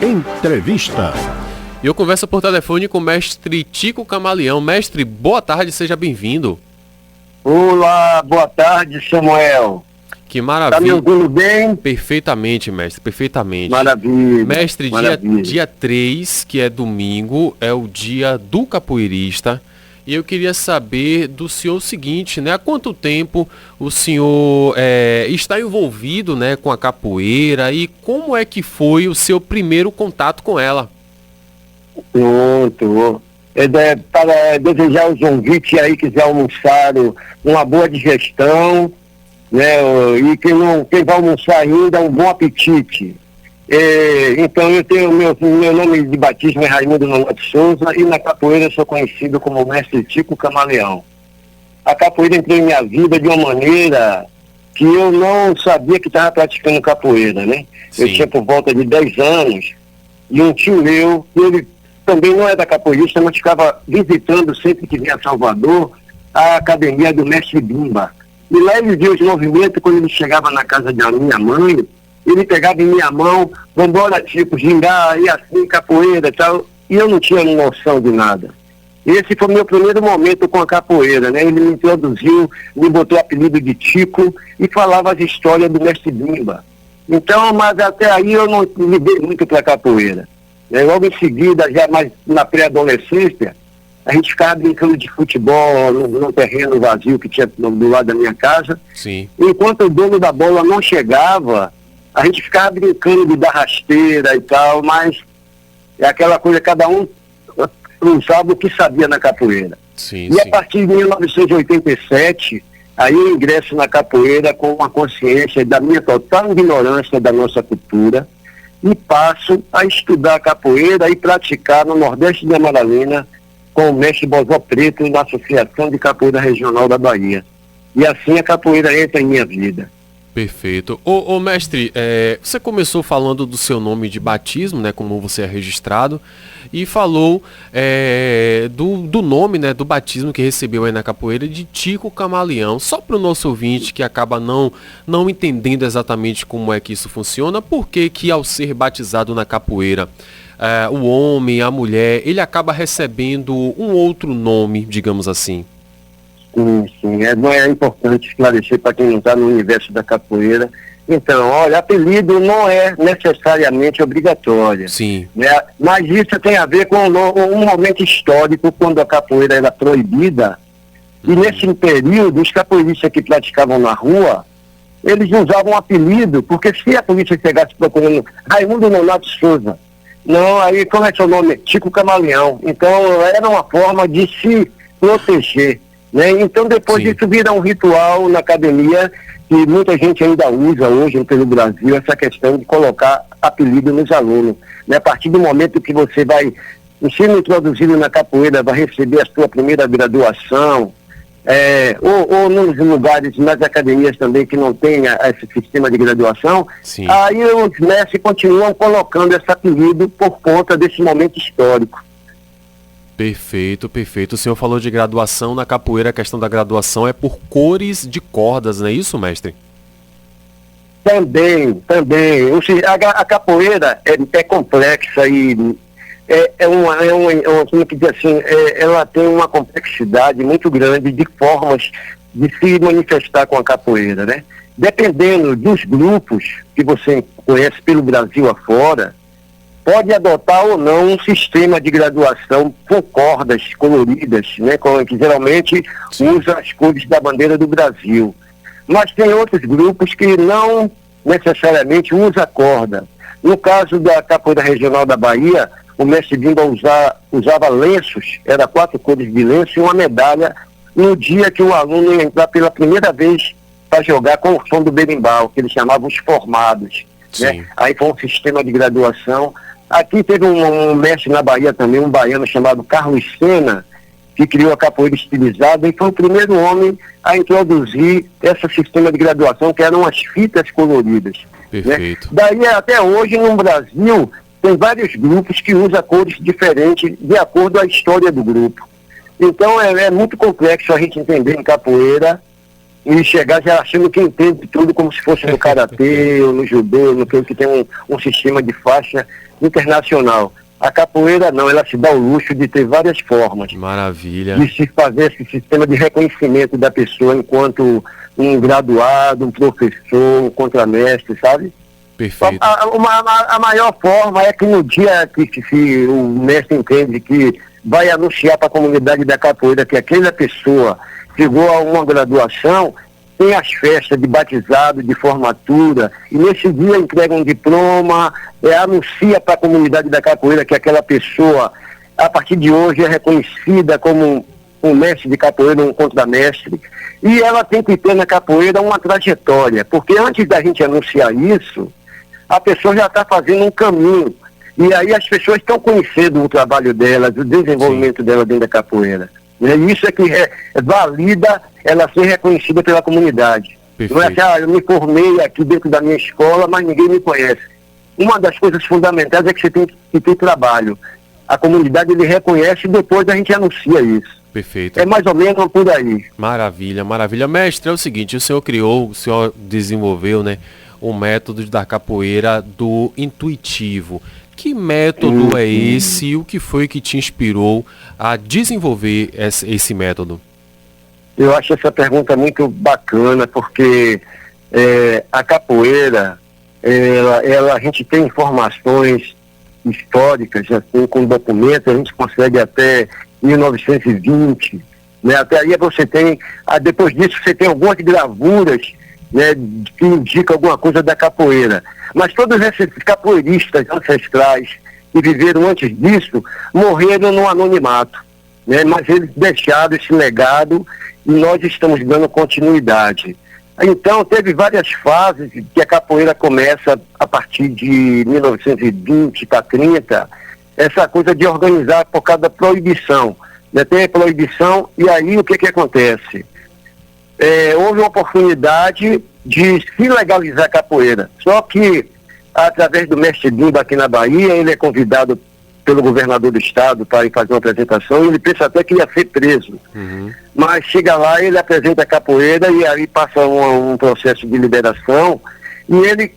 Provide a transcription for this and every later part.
Entrevista. Eu converso por telefone com o mestre Tico Camaleão. Mestre, boa tarde, seja bem-vindo. Olá, boa tarde, Samuel. Que maravilha. Tá me ouvindo bem? Perfeitamente, mestre, perfeitamente. Maravilha. Mestre, maravilha. Dia 3, que é domingo, é o dia do capoeirista. E eu queria saber do senhor o seguinte, né? Há quanto tempo o senhor está envolvido, né, com a capoeira e como é que foi o seu primeiro contato com ela? Pronto. Para desejar aos ouvintes aí que quiser almoçar uma boa digestão, né? E quem vai almoçar ainda, um bom apetite. Então eu tenho meu nome de batismo é Raimundo Nonato Souza e na capoeira eu sou conhecido como mestre Tico Camaleão. A capoeira entrou em minha vida de uma maneira que eu não sabia que estava praticando capoeira, né? Sim. Eu tinha por volta de 10 anos e um tio meu, ele também não é da capoeirista, mas ficava visitando sempre que vinha a Salvador a academia do mestre Bimba. E lá ele via os movimentos. Quando ele chegava na casa da minha mãe, ele pegava em minha mão, vambora, tipo, gingar, e assim, capoeira e tal, e eu não tinha noção de nada. Esse foi o meu primeiro momento com a capoeira, né? Ele me introduziu, me botou o apelido de Tico e falava as histórias do mestre Bimba. Então, mas até aí eu não liguei muito para a capoeira. Logo em seguida, já mais na pré-adolescência, a gente ficava brincando de futebol no terreno vazio que tinha do lado da minha casa. Sim. Enquanto o dono da bola não chegava, a gente ficava brincando de dar rasteira e tal, mas é aquela coisa, cada um usava o que sabia na capoeira. Sim, A partir de 1987, aí eu ingresso na capoeira com uma consciência da minha total ignorância da nossa cultura e passo a estudar capoeira e praticar no Nordeste de Amaralina com o mestre Bozó Preto na Associação de Capoeira Regional da Bahia. E assim a capoeira entra em minha vida. Perfeito. Ô mestre, você começou falando do seu nome de batismo, né, como você é registrado, e falou do nome, né, do batismo que recebeu aí na capoeira de Tico Camaleão. Só para o nosso ouvinte que acaba não entendendo exatamente como é que isso funciona, por que ao ser batizado na capoeira, o homem, a mulher, ele acaba recebendo um outro nome, digamos assim? Sim. É importante esclarecer para quem não está no universo da capoeira. Então, olha, apelido não é necessariamente obrigatório. Sim. Né? Mas isso tem a ver com um momento histórico, quando a capoeira era proibida. E nesse período, os capoeiristas que praticavam na rua, eles usavam apelido, porque se a polícia chegasse procurando Raimundo Nonato Souza, não, aí como é seu nome? Tico Camaleão. Então, era uma forma de se proteger. Né? Então depois Sim. disso vira um ritual na academia que muita gente ainda usa hoje pelo Brasil, essa questão de colocar apelido nos alunos. Né? A partir do momento que você vai, sendo introduzido na capoeira, vai receber a sua primeira graduação, ou nos lugares, nas academias também que não tem esse sistema de graduação, Sim. Aí os mestres continuam colocando esse apelido por conta desse momento histórico. Perfeito. O senhor falou de graduação na capoeira, a questão da graduação é por cores de cordas, não é isso, mestre? Também. A capoeira é complexa e como que diz assim, ela tem uma complexidade muito grande de formas de se manifestar com a capoeira, né? Dependendo dos grupos que você conhece pelo Brasil afora, pode adotar ou não um sistema de graduação com cordas coloridas, né, que geralmente usa as cores da bandeira do Brasil. Mas tem outros grupos que não necessariamente usam corda. No caso da capoeira regional da Bahia, o mestre Bimba usava lenços, era 4 cores de lenço e uma medalha no dia que o aluno ia entrar pela primeira vez para jogar com o som do berimbau, que eles chamavam os formados. Né? Aí foi um sistema de graduação. Aqui teve um mestre na Bahia também, um baiano chamado Carlos Sena, que criou a capoeira estilizada e foi o primeiro homem a introduzir esse sistema de graduação, que eram as fitas coloridas. Perfeito. Né? Daí até hoje no Brasil tem vários grupos que usam cores diferentes de acordo com a história do grupo. Então é muito complexo a gente entender em capoeira e chegar já achando que entende tudo como se fosse no karatê ou no judô, no que tem um sistema de faixa internacional. A capoeira não, ela se dá o luxo de ter várias formas. Maravilha. De se fazer esse sistema de reconhecimento da pessoa enquanto um graduado, um professor, um contramestre, sabe? Perfeito. A maior forma é que no dia que o mestre entende que vai anunciar para a comunidade da capoeira que aquela pessoa chegou a uma graduação, tem as festas de batizado, de formatura, e nesse dia entrega um diploma, anuncia para a comunidade da capoeira que aquela pessoa, a partir de hoje, é reconhecida como um mestre de capoeira, um contramestre, e ela tem que ter na capoeira uma trajetória, porque antes da gente anunciar isso, a pessoa já está fazendo um caminho, e aí as pessoas estão conhecendo o trabalho delas, o desenvolvimento dela dentro da capoeira. E isso é que valida ela ser reconhecida pela comunidade. Perfeito. Não é assim, eu me formei aqui dentro da minha escola, mas ninguém me conhece. Uma das coisas fundamentais é que você tem que ter trabalho. A comunidade ele reconhece e depois a gente anuncia isso. Perfeito. É mais ou menos por aí. Maravilha, maravilha. Mestre, é o seguinte, o senhor desenvolveu, né, o método da capoeira do intuitivo. Que método é esse e o que foi que te inspirou a desenvolver esse método? Eu acho essa pergunta muito bacana, porque a capoeira, a gente tem informações históricas, assim, com documentos, a gente consegue até 1920, né? Até aí você tem, depois disso você tem algumas gravuras, né, que indicam alguma coisa da capoeira. Mas todos esses capoeiristas ancestrais que viveram antes disso, morreram no anonimato, né? Mas eles deixaram esse legado e nós estamos dando continuidade. Então, teve várias fases que a capoeira começa a partir de 1920 para 30, essa coisa de organizar por causa da proibição. Né? Tem a proibição e aí o que acontece? Houve uma oportunidade de se legalizar a capoeira. Só que, através do mestre Bimba aqui na Bahia, ele é convidado pelo governador do estado para ir fazer uma apresentação e ele pensa até que ia ser preso. Mas chega lá, ele apresenta a capoeira e aí passa um processo de liberação e ele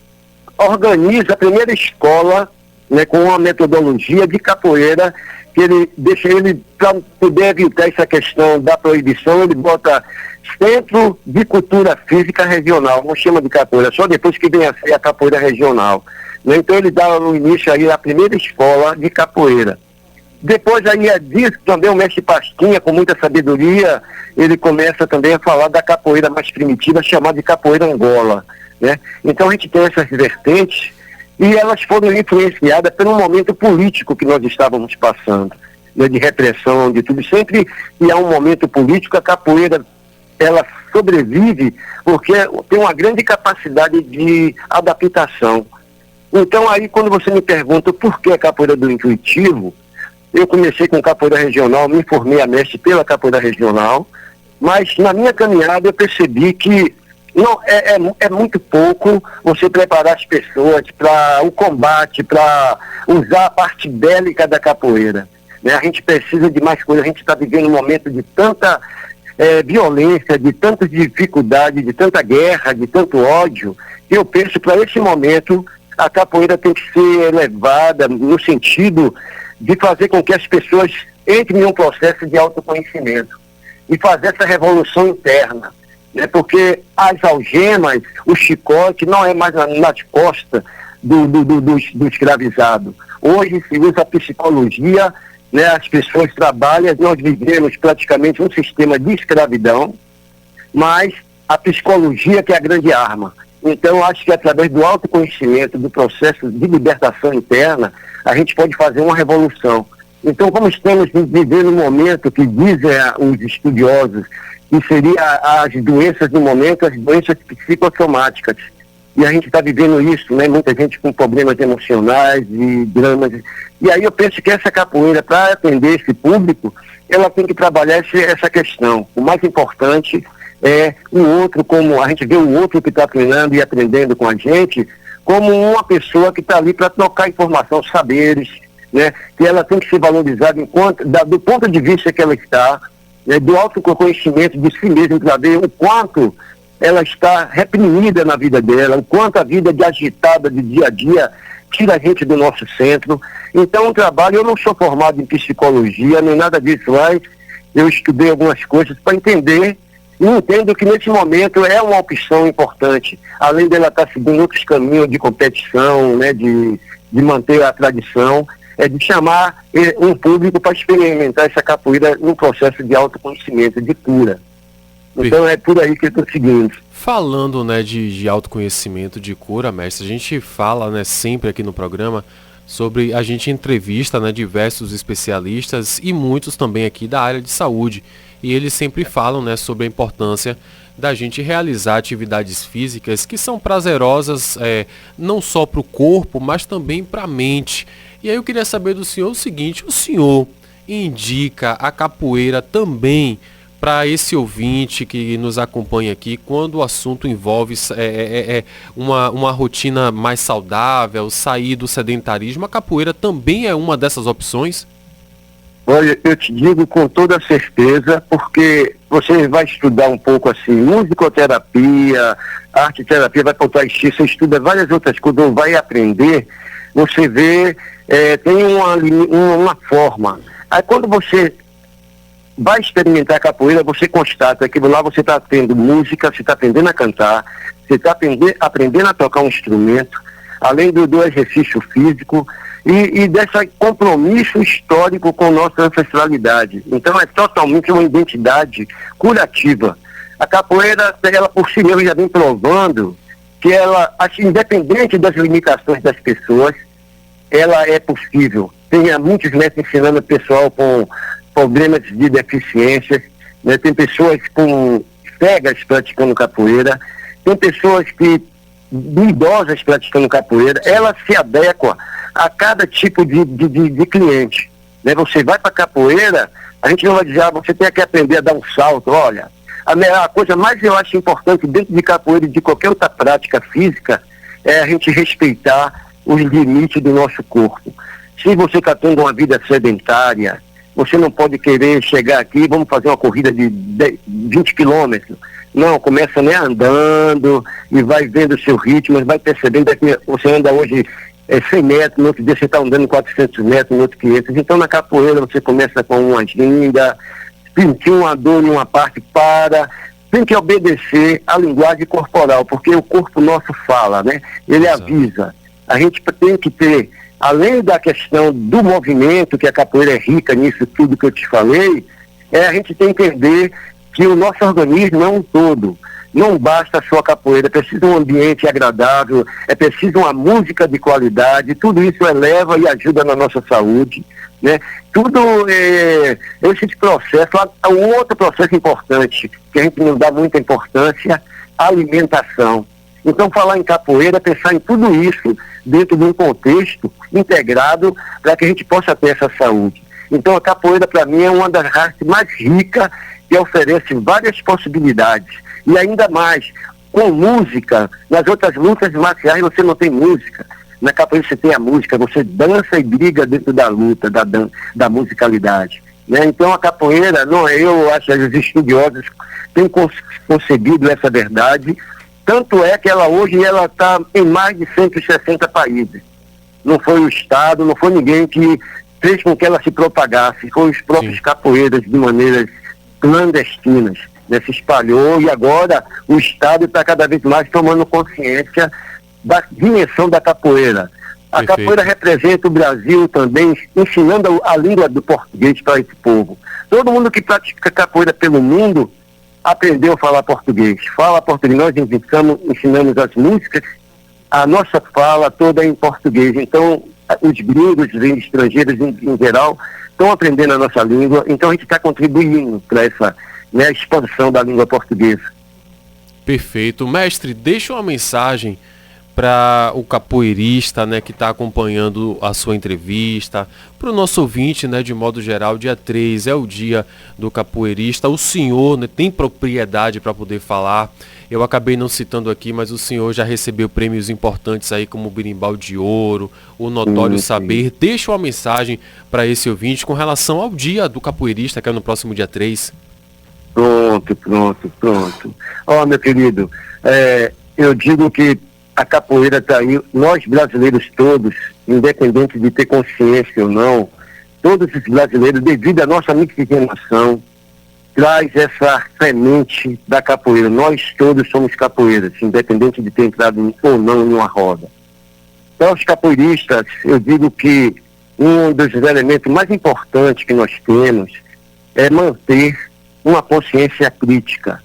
organiza a primeira escola, né, com uma metodologia de capoeira que ele deixa ele, para poder evitar essa questão da proibição, ele bota Centro de Cultura Física Regional, não chama de capoeira, só depois que vem a ser a capoeira regional. Então ele dá no início aí a primeira escola de capoeira. Depois aí disso também o mestre Pastinha, com muita sabedoria, ele começa também a falar da capoeira mais primitiva, chamada de capoeira Angola, né? Então a gente tem essas vertentes e elas foram influenciadas pelo momento político que nós estávamos passando, né, de repressão, de tudo. Sempre que há um momento político, a capoeira ela sobrevive porque tem uma grande capacidade de adaptação. Então aí quando você me pergunta por que a capoeira do intuitivo, eu comecei com capoeira regional, me formei a mestre pela capoeira regional, mas na minha caminhada eu percebi que não é muito pouco você preparar as pessoas para o combate, para usar a parte bélica da capoeira, né? A gente precisa de mais coisas, a gente está vivendo um momento de tanta violência, de tanta dificuldade, de tanta guerra, de tanto ódio, que eu penso para esse momento a capoeira tem que ser elevada no sentido de fazer com que as pessoas entrem em um processo de autoconhecimento e fazer essa revolução interna, né? Porque as algemas, o chicote não é mais nas costas do escravizado. Hoje se usa a psicologia, né? As pessoas trabalham, nós vivemos praticamente um sistema de escravidão, mas a psicologia que é a grande arma. Então, acho que através do autoconhecimento, do processo de libertação interna, a gente pode fazer uma revolução. Então, como estamos vivendo um momento que dizem os estudiosos que seria as doenças do momento, as doenças psicossomáticas. E a gente está vivendo isso, né? Muita gente com problemas emocionais e dramas. E aí eu penso que essa capoeira, para atender esse público, ela tem que trabalhar essa questão. O mais importante é o outro, como a gente vê o outro que está treinando e aprendendo com a gente, como uma pessoa que está ali para trocar informação, saberes, né? Que ela tem que ser valorizada do ponto de vista que ela está, né? Do autoconhecimento de si mesmo, para ver o quanto ela está reprimida na vida dela, o quanto a vida de agitada de dia a dia tira a gente do nosso centro. Então, o trabalho, eu não sou formado em psicologia, nem nada disso, mas eu estudei algumas coisas para entender, e entendo que nesse momento é uma opção importante, além dela estar seguindo outros caminhos de competição, né, de manter a tradição, é de chamar um público para experimentar essa capoeira num processo de autoconhecimento, de cura. Então é por aí que eu estou seguindo. Falando, né, de autoconhecimento, de cura, mestre, a gente fala, né, sempre aqui no programa sobre, a gente entrevista, né, diversos especialistas e muitos também aqui da área de saúde. E eles sempre falam, né, sobre a importância da gente realizar atividades físicas que são prazerosas, não só para o corpo, mas também para a mente. E aí eu queria saber do senhor o seguinte: o senhor indica a capoeira também para esse ouvinte que nos acompanha aqui, quando o assunto envolve uma rotina mais saudável, sair do sedentarismo? A capoeira também é uma dessas opções? Olha, eu te digo com toda certeza, porque você vai estudar um pouco assim, musicoterapia, arte-terapia, vai para o Tai Chi, você estuda várias outras coisas, ou vai aprender, você vê, tem uma forma. Aí quando você vai experimentar a capoeira, você constata que lá você está tendo música, você está aprendendo a cantar, você está aprendendo a tocar um instrumento, além do exercício físico e desse compromisso histórico com nossa ancestralidade. Então é totalmente uma identidade curativa. A capoeira, ela por si mesma já vem provando que ela, independente das limitações das pessoas, ela é possível. Tem muitos mestres ensinando o pessoal com problemas de deficiências, né? Tem pessoas com cegas praticando capoeira, tem pessoas idosas praticando capoeira. Ela se adequa a cada tipo de cliente, né? Você vai para capoeira, a gente não vai dizer, você tem que aprender a dar um salto. Olha, a coisa mais eu acho importante dentro de capoeira e de qualquer outra prática física é a gente respeitar os limites do nosso corpo. Se você está tendo uma vida sedentária, você não pode querer chegar aqui, vamos fazer uma corrida de 20 quilômetros. Não, começa andando e vai vendo o seu ritmo, vai percebendo que você anda hoje 100 metros, no outro dia você está andando 400 metros, no outro 500. Então na capoeira você começa com uma ginga, sentir uma dor numa parte, tem que obedecer à linguagem corporal, porque o corpo nosso fala, né? Ele avisa. A gente tem que ter, além da questão do movimento, que a capoeira é rica nisso tudo que eu te falei, a gente tem que entender que o nosso organismo é um todo. Não basta só a capoeira, é preciso um ambiente agradável, é preciso uma música de qualidade, tudo isso eleva e ajuda na nossa saúde, né? Tudo esse processo. Um outro processo importante, que a gente não dá muita importância, a alimentação. Então, falar em capoeira é pensar em tudo isso dentro de um contexto integrado para que a gente possa ter essa saúde. Então, a capoeira, para mim, é uma das artes mais ricas que oferece várias possibilidades. E ainda mais, com música. Nas outras lutas marciais você não tem música. Na capoeira você tem a música, você dança e briga dentro da luta, da musicalidade, né? Então, a capoeira, eu acho que os estudiosos têm concebido essa verdade. Tanto é que ela hoje está em mais de 160 países. Não foi o Estado, não foi ninguém que fez com que ela se propagasse, foi os próprios capoeiras de maneiras clandestinas, né? Se espalhou e agora o Estado está cada vez mais tomando consciência da dimensão da capoeira. A capoeira representa o Brasil também, ensinando a língua do português para esse povo. Todo mundo que pratica capoeira pelo mundo aprendeu a falar português. Fala português, nós ensinamos as músicas, a nossa fala toda é em português. Então, os gringos, os estrangeiros em geral, estão aprendendo a nossa língua. Então, a gente está contribuindo para essa, né, expansão da língua portuguesa. Perfeito. Mestre, deixa uma mensagem para o capoeirista, né, que está acompanhando a sua entrevista, para o nosso ouvinte, né, de modo geral. Dia 3 é o dia do capoeirista. O senhor, né, tem propriedade para poder falar. Eu acabei não citando aqui, mas o senhor já recebeu prêmios importantes aí, como o Berimbau de Ouro, o Notório Saber. Deixa uma mensagem para esse ouvinte com relação ao dia do capoeirista, que é no próximo dia 3. Pronto. Ó, meu querido, eu digo que a capoeira está aí, nós brasileiros todos, independente de ter consciência ou não, todos os brasileiros, devido à nossa mixigenação, traz essa semente da capoeira. Nós todos somos capoeiras, independente de ter entrado ou não em uma roda. Para os capoeiristas, eu digo que um dos elementos mais importantes que nós temos é manter uma consciência crítica,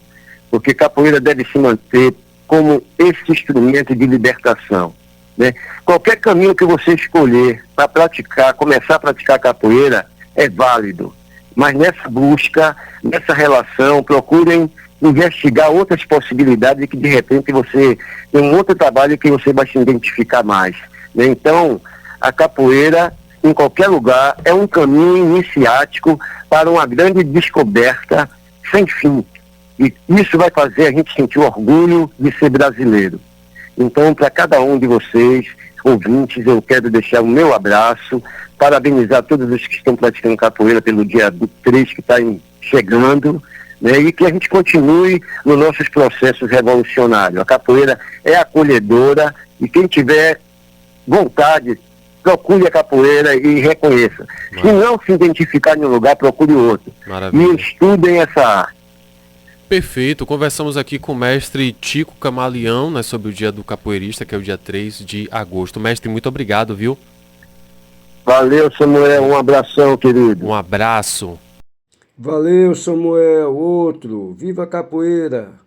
porque capoeira deve se manter como esse instrumento de libertação, né? Qualquer caminho que você escolher para praticar, começar a praticar capoeira, é válido, mas nessa busca, nessa relação, procurem investigar outras possibilidades que de repente você tem um outro trabalho que você vai se identificar mais, né? Então, a capoeira, em qualquer lugar, é um caminho iniciático para uma grande descoberta sem fim. E isso vai fazer a gente sentir orgulho de ser brasileiro. Então, para cada um de vocês, ouvintes, eu quero deixar o meu abraço, parabenizar todos os que estão praticando capoeira pelo dia 3 que está chegando, né, e que a gente continue nos nossos processos revolucionários. A capoeira é acolhedora e quem tiver vontade, procure a capoeira e reconheça. Se não se identificar em um lugar, procure outro. Maravilha. E estudem essa arte. Perfeito, conversamos aqui com o mestre Tico Camaleão, né, sobre o dia do capoeirista, que é o dia 3 de agosto. Mestre, muito obrigado, viu? Valeu, Samuel, um abração, querido. Um abraço. Valeu, Samuel, outro. Viva a capoeira!